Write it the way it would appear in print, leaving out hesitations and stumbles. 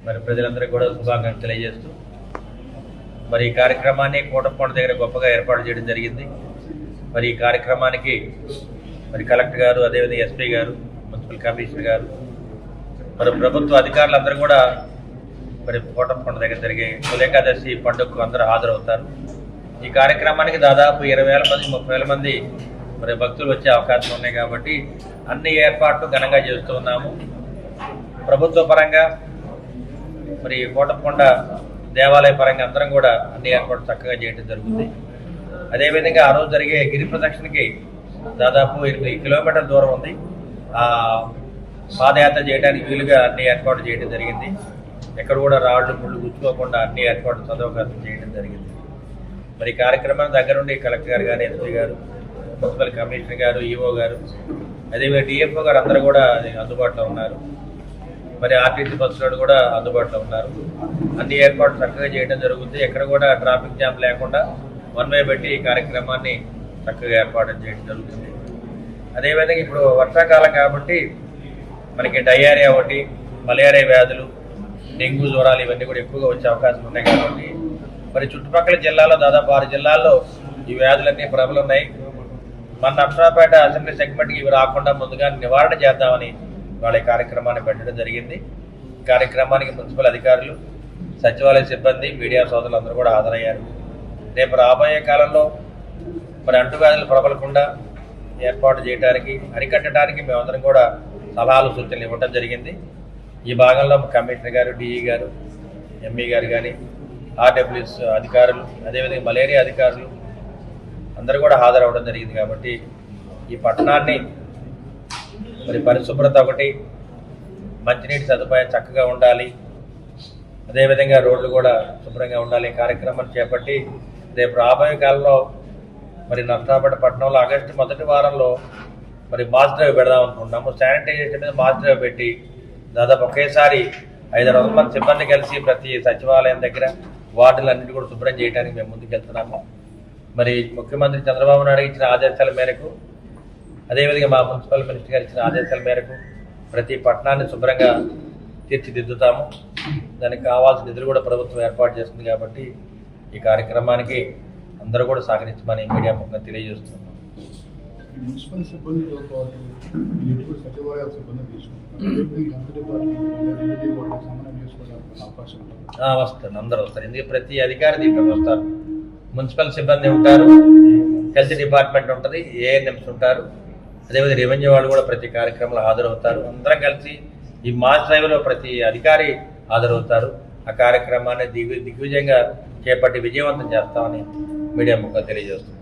మరి ప్రజలందరికీ కూడా శుభాకాంక్షలు తెలియజేస్తూ మరి ఈ కార్యక్రమాన్ని కోటప్పకొండ దగ్గర గొప్పగా ఏర్పాటు చేయడం జరిగింది. మరి ఈ కార్యక్రమానికి మరి కలెక్టర్ గారు, అదేవిధంగా ఎస్పీ గారు, మున్సిపల్ కమిషనర్ గారు, మరి ప్రభుత్వ అధికారులందరూ కూడా మరి కోటప్పకొండ దగ్గర జరిగే తొలి ఏకాదశి పండుగకు అందరూ హాజరవుతారు. ఈ కార్యక్రమానికి దాదాపు 20,000 మంది 30,000 మంది మరి భక్తులు వచ్చే అవకాశం ఉన్నాయి కాబట్టి అన్ని ఏర్పాట్లు ఘనంగా చేస్తూ ఉన్నాము. ప్రభుత్వ పరంగా మరి కోటప్పకొండ దేవాలయ పరంగా అందరం కూడా అన్ని ఏర్పాట్లు చక్కగా చేయడం జరుగుతుంది. అదేవిధంగా ఆ రోజు జరిగే గిరి ప్రదక్షిణకి దాదాపు 8 కిలోమీటర్ల దూరం ఉంది. ఆ పాదయాత్ర చేయడానికి వీలుగా అన్ని ఏర్పాట్లు చేయడం జరిగింది. ఎక్కడ కూడా రాళ్ళు ముళ్ళు గుచ్చుకోకుండా అన్ని ఏర్పాట్లు సదవకాశం చేయడం జరిగింది. మరి కార్యక్రమాన్ని దగ్గరుండి కలెక్టర్ గారు కానీ, ఎస్పీ గారు, మున్సిపల్ కమిషనర్ గారు, ఈఓ గారు, అదేవిధంగా డిఎఫ్ఓ గారు అందరూ కూడా అందుబాటులో ఉన్నారు. మరి ఆర్టీసీ బస్సులు కూడా అందుబాటులో ఉన్నారు. అన్ని ఏర్పాట్లు చక్కగా చేయడం జరుగుతుంది. ఎక్కడ కూడా ట్రాఫిక్ జామ్ లేకుండా వన్ వే పెట్టి ఈ కార్యక్రమాన్ని చక్కగా ఏర్పాటు చేయడం జరుగుతుంది. అదేవిధంగా ఇప్పుడు వర్షాకాలం కాబట్టి మనకి డయేరియా ఒకటి, మలేరియా వ్యాధులు, డెంగ్యూ జ్వరాలు ఇవన్నీ కూడా ఎక్కువగా వచ్చే అవకాశం ఉన్నాయి కాబట్టి మరి చుట్టుపక్కల జిల్లాలో దాదాపు 6 జిల్లాల్లో ఈ వ్యాధులన్నీ ప్రబలున్నాయి. మన నర్సరావుపేట అసెంబ్లీ సెగ్మెంట్కి ఇవి రాకుండా ముందుగా నివారణ చేద్దామని వాళ్ళ ఈ కార్యక్రమాన్ని పెట్టడం జరిగింది. ఈ కార్యక్రమానికి మున్సిపల్ అధికారులు, సచివాలయ సిబ్బంది, మీడియా సోదరులు అందరూ కూడా హాజరయ్యారు. రేపు రాబోయే కాలంలో మరి అంటువ్యాధులు ప్రబలకుండా ఏర్పాటు చేయడానికి, అరికట్టడానికి మేమందరం కూడా సలహాలు, సూచనలు ఇవ్వడం జరిగింది. ఈ భాగంలో కమిషనర్ గారు, డిఈ గారు, ఎంఈ గారు కానీ, ఆర్డబ్ల్యూఎస్ అధికారులు, అదేవిధంగా మలేరియా అధికారులు అందరూ కూడా హాజరవ్వడం జరిగింది. కాబట్టి ఈ పట్టణాన్ని మరి పరిశుభ్రత ఒకటి, మంచినీటి సదుపాయం చక్కగా ఉండాలి, అదేవిధంగా రోడ్లు కూడా శుభ్రంగా ఉండాలి కార్యక్రమాన్ని చేపట్టి రేపు రాబోయే కాలంలో మరి నర్సరావుపేట పట్టణంలో ఆగస్టు మొదటి వారంలో మరి మాస్ డ్రైవ్ పెడదాం అనుకుంటున్నాము. శానిటైజేషన్ మీద మాస్ డ్రైవ్ పెట్టి దాదాపు ఒకేసారి 500 మంది సిబ్బంది కలిసి ప్రతి సచివాలయం దగ్గర వార్డులన్నింటి కూడా శుభ్రం చేయడానికి మేము ముందుకెళ్తున్నాము. మరి ముఖ్యమంత్రి చంద్రబాబు నాయుడు ఇచ్చిన ఆదేశాల మేరకు, అదేవిధంగా మా మున్సిపల్ మినిస్టర్ గారు ఇచ్చిన ఆదేశాల మేరకు ప్రతి పట్టణాన్ని శుభ్రంగా తీర్చిదిద్దుతాము. దానికి కావాల్సిన నిధులు కూడా ప్రభుత్వం ఏర్పాటు చేస్తుంది. కాబట్టి ఈ కార్యక్రమానికి అందరూ కూడా సహకరించమని మీడియా ముఖ్యంగా తెలియజేస్తున్నాం. మున్సిపల్ సిబ్బందితో పాటు సచివాలయ సిబ్బంది వస్తారు, అందరూ వస్తారు. ఎందుకంటే ప్రతి అధికారి దీంట్లో వస్తారు. మున్సిపల్ సిబ్బంది ఉంటారు, హెల్త్ డిపార్ట్మెంట్ ఉంటుంది, ఏఎన్ఎంస్ ఉంటారు, అదేవిధంగా రెవెన్యూ వాళ్ళు కూడా ప్రతి కార్యక్రమంలో హాజరవుతారు. అందరం కలిసి ఈ మాస్ డ్రైవ్లో ప్రతి అధికారి హాజరవుతారు. ఆ కార్యక్రమాన్ని దిగ్విజయంగా చేపట్టి విజయవంతం చేస్తామని మీడియా ముఖ్యంగా తెలియజేస్తున్నాం.